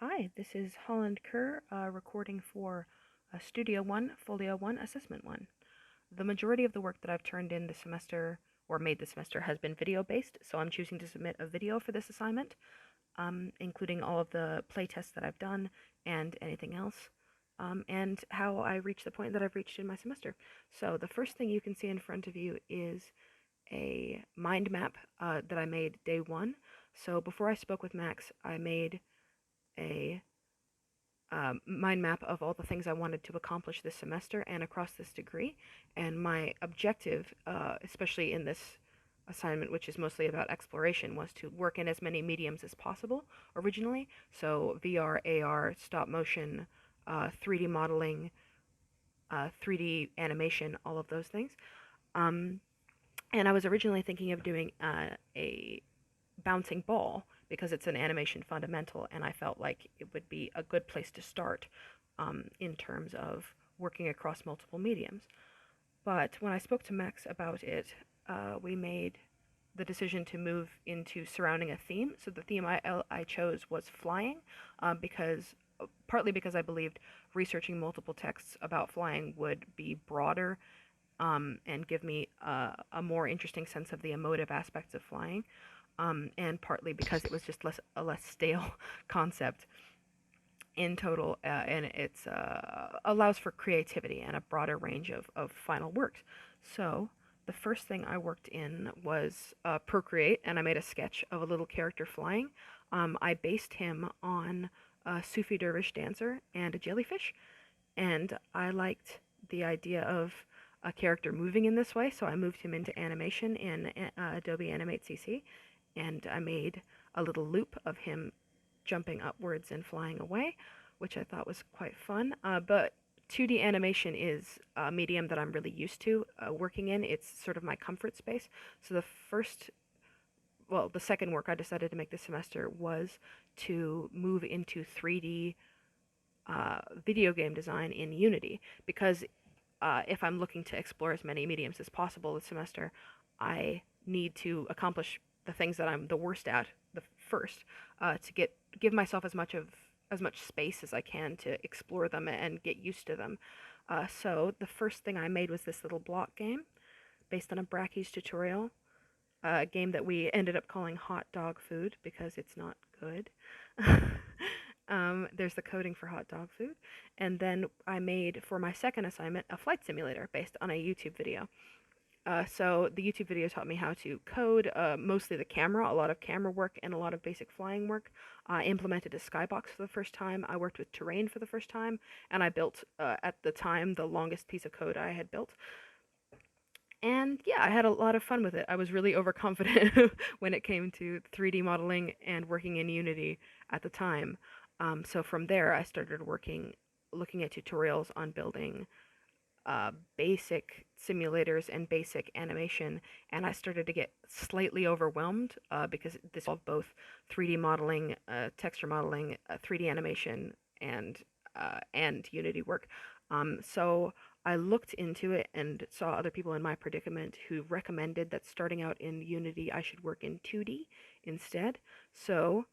Hi, this is Holland Kerr recording for Studio 1, Folio 1, Assessment 1. The majority of the work that I've turned in this semester, or made this semester, has been video-based, so I'm choosing to submit a video for this assignment, including all of the playtests that I've done and anything else, and how I reached the point that I've reached in my semester. So the first thing you can see in front of you is a mind map that I made day one. So before I spoke with Max, I made a mind map of all the things I wanted to accomplish this semester and across this degree. And my objective, especially in this assignment, which is mostly about exploration, was to work in as many mediums as possible originally. So VR, AR, stop motion, 3D modeling, 3D animation, all of those things. Um, and I was originally thinking of doing a bouncing ball because it's an animation fundamental, and I felt like it would be a good place to start in terms of working across multiple mediums. But when I spoke to Max about it, we made the decision to move into surrounding a theme. So the theme I chose was flying, because partly because I believed researching multiple texts about flying would be broader and give me a more interesting sense of the emotive aspects of flying, and partly because it was just a less stale concept in total, and it's allows for creativity and a broader range of final works. So the first thing I worked in was Procreate, and I made a sketch of a little character flying. I based him on a Sufi dervish dancer and a jellyfish, and I liked the idea of a character moving in this way, so I moved him into animation in Adobe Animate CC, and I made a little loop of him jumping upwards and flying away, which I thought was quite fun. But 2D animation is a medium that I'm really used to working in. It's sort of my comfort space. So the second work I decided to make this semester was to move into 3D video game design in Unity, because if I'm looking to explore as many mediums as possible this semester, I need to accomplish the things that I'm the worst at the first, to give myself as much space as I can to explore them and get used to them. So the first thing I made was this little block game based on a Brackeys tutorial, a game that we ended up calling Hot Dog Food because it's not good. There's the coding for hot dog food. And then I made, for my second assignment, a flight simulator based on a YouTube video. So the YouTube video taught me how to code, mostly the camera, a lot of camera work and a lot of basic flying work. I implemented a skybox for the first time. I worked with terrain for the first time, and I built, at the time, the longest piece of code I had built. And yeah, I had a lot of fun with it. I was really overconfident when it came to 3D modeling and working in Unity at the time. So from there, I started looking at tutorials on building basic simulators and basic animation, and I started to get slightly overwhelmed because this involved both 3D modeling, texture modeling, 3D animation, and Unity work. So I looked into it and saw other people in my predicament who recommended that starting out in Unity, I should work in 2D instead. So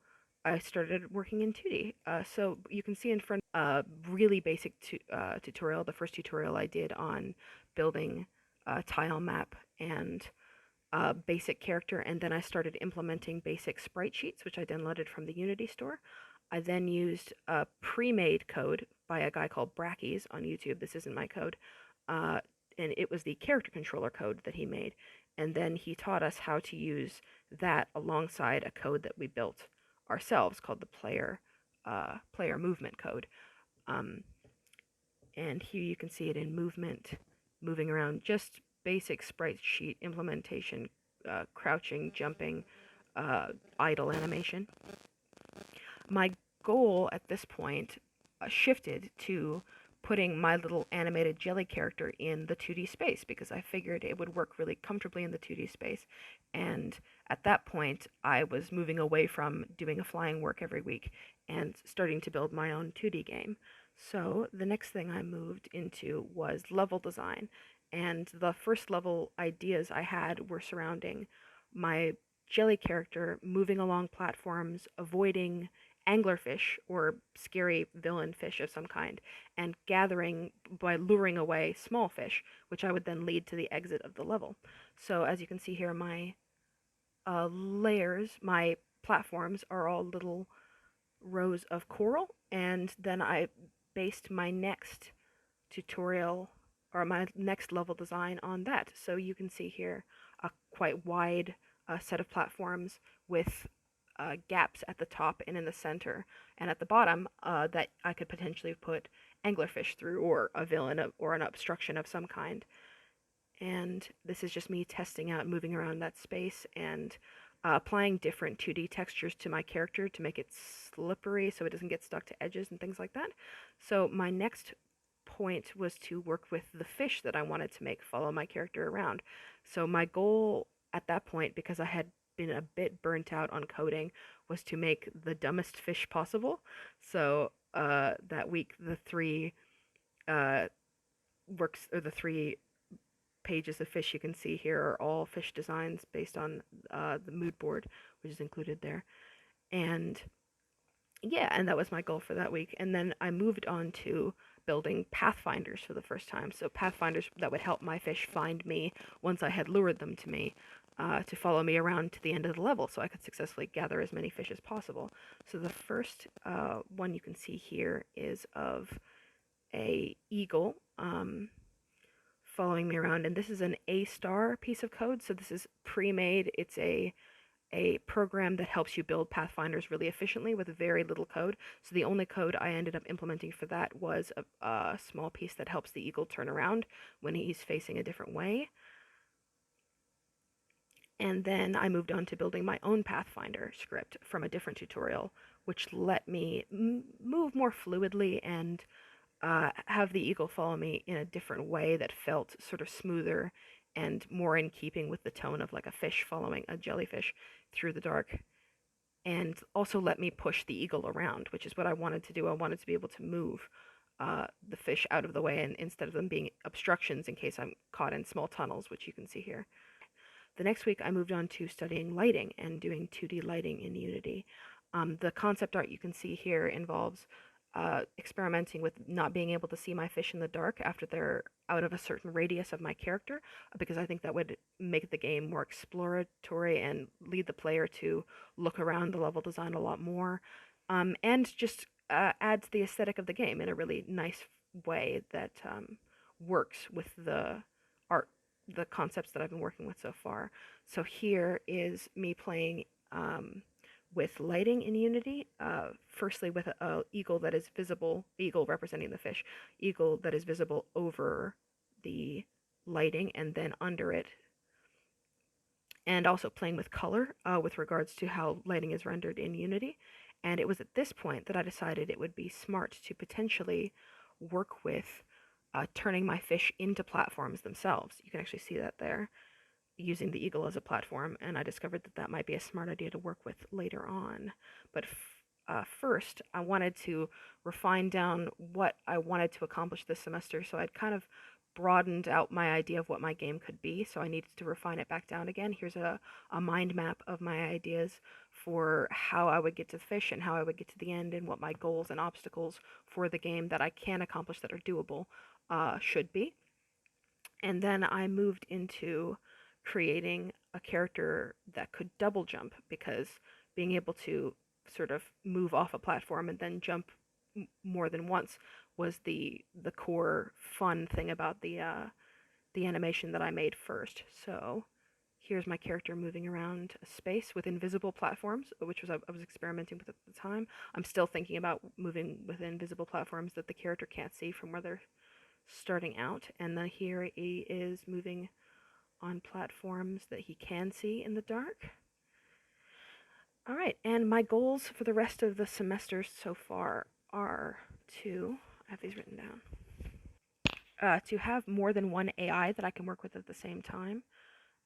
I started working in 2D. So you can see in front a really basic tutorial, the first tutorial I did on building a tile map and a basic character, and then I started implementing basic sprite sheets, which I downloaded from the Unity store. I then used a pre-made code by a guy called Brackeys on YouTube. This isn't my code. Uh, and it was the character controller code that he made. And then he taught us how to use that alongside a code that we built ourselves called the player movement code. Um, and here you can see it in movement, moving around, just basic sprite sheet implementation, crouching, jumping, idle animation. My goal at this point shifted to putting my little animated jelly character in the 2D space because I figured it would work really comfortably in the 2D space. And at that point, I was moving away from doing a flying work every week and starting to build my own 2D game. So the next thing I moved into was level design. And the first level ideas I had were surrounding my jelly character moving along platforms, avoiding anglerfish or scary villain fish of some kind, and gathering by luring away small fish, which I would then lead to the exit of the level. So as you can see here, my layers, my platforms are all little rows of coral, and then I based my next tutorial or my next level design on that. So you can see here a quite wide set of platforms with gaps at the top and in the center, and at the bottom that I could potentially put anglerfish through, or a villain or an obstruction of some kind. And this is just me testing out moving around that space and applying different 2D textures to my character to make it slippery so it doesn't get stuck to edges and things like that. So my next point was to work with the fish that I wanted to make follow my character around. So my goal at that point, because I had been a bit burnt out on coding, was to make the dumbest fish possible. So that week, the three uh, the three pages of fish you can see here are all fish designs based on the mood board, which is included there. And yeah, and that was my goal for that week. And then I moved on to building Pathfinders for the first time. So Pathfinders that would help my fish find me once I had lured them to me, to follow me around to the end of the level so I could successfully gather as many fish as possible. So the first one you can see here is of a eagle following me around, and this is an A-star piece of code, so this is pre-made. It's a program that helps you build Pathfinders really efficiently with very little code. So the only code I ended up implementing for that was a small piece that helps the eagle turn around when he's facing a different way. And then I moved on to building my own Pathfinder script from a different tutorial, which let me move more fluidly and have the eagle follow me in a different way that felt sort of smoother and more in keeping with the tone of like a fish following a jellyfish through the dark, and also let me push the eagle around, which is what I wanted to do. I wanted to be able to move the fish out of the way, and instead of them being obstructions in case I'm caught in small tunnels, which you can see here. The next week, I moved on to studying lighting and doing 2D lighting in Unity. The concept art you can see here involves experimenting with not being able to see my fish in the dark after they're out of a certain radius of my character, because I think that would make the game more exploratory and lead the player to look around the level design a lot more, and just add to the aesthetic of the game in a really nice way that works with the art, the concepts that I've been working with so far. So here is me playing with lighting in Unity. Firstly, with a eagle that is visible, eagle representing the fish, eagle that is visible over the lighting and then under it, and also playing with color with regards to how lighting is rendered in Unity. And it was at this point that I decided it would be smart to potentially work with turning my fish into platforms themselves. You can actually see that there, using the eagle as a platform, and I discovered that that might be a smart idea to work with later on. But first, I wanted to refine down what I wanted to accomplish this semester, so I'd kind of broadened out my idea of what my game could be, so I needed to refine it back down again. Here's a mind map of my ideas for how I would get to the fish and how I would get to the end, and what my goals and obstacles for the game that I can accomplish that are doable should be. And then I moved into creating a character that could double jump, because being able to sort of move off a platform and then jump more than once was the core fun thing about the animation that I made first. So here's my character moving around a space with invisible platforms, which was I was experimenting with at the time. I'm still thinking about moving with invisible platforms that the character can't see from where they're starting out. And then here he is moving on platforms that he can see in the dark. All right, and my goals for the rest of the semester so far are to, I have these written down, to have more than one AI that I can work with at the same time,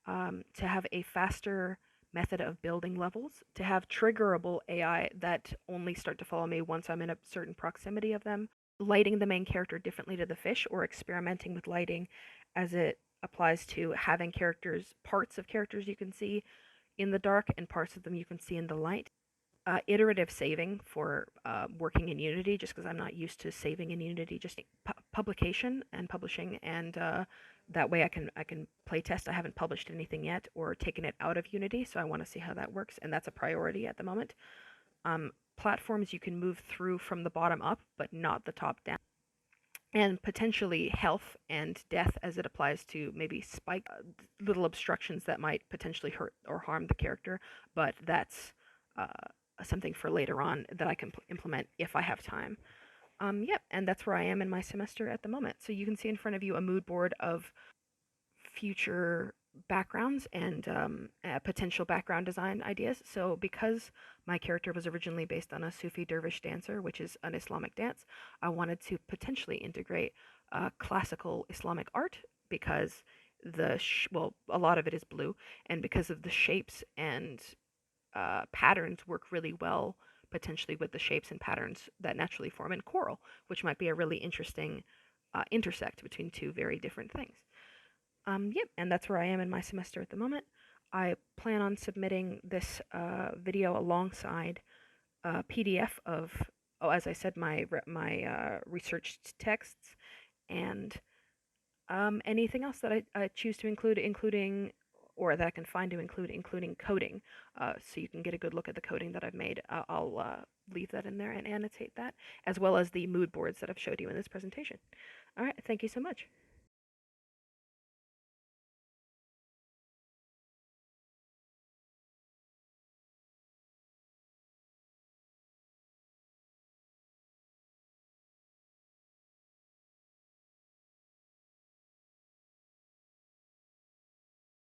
to have a faster method of building levels, to have triggerable AI that only start to follow me once I'm in a certain proximity of them, lighting the main character differently to the fish, or experimenting with lighting as it applies to having characters, parts of characters you can see in the dark and parts of them you can see in the light. iterative saving for working in Unity, just because I'm not used to saving in Unity. Just publication and publishing, and that way I can play test. I haven't published anything yet or taken it out of Unity, so I want to see how that works, and that's a priority at the moment. Platforms you can move through from the bottom up, but not the top down, and potentially health and death as it applies to maybe spike little obstructions that might potentially hurt or harm the character, but that's uh, something for later on that I can implement if I have time. Yep, and that's where I am in my semester at the moment. So you can see in front of you a mood board of future backgrounds and potential background design ideas. So, because my character was originally based on a Sufi dervish dancer, which is an Islamic dance, I wanted to potentially integrate classical Islamic art because well, a lot of it is blue, and because of the shapes and patterns work really well potentially with the shapes and patterns that naturally form in coral, which might be a really interesting intersect between two very different things. Yep, and that's where I am in my semester at the moment. I plan on submitting this video alongside a PDF of, oh, as I said, my researched texts and anything else that I choose to include, including or that I can find to include, including coding, so you can get a good look at the coding that I've made. I'll leave that in there and annotate that, as well as the mood boards that I've showed you in this presentation. All right, thank you so much.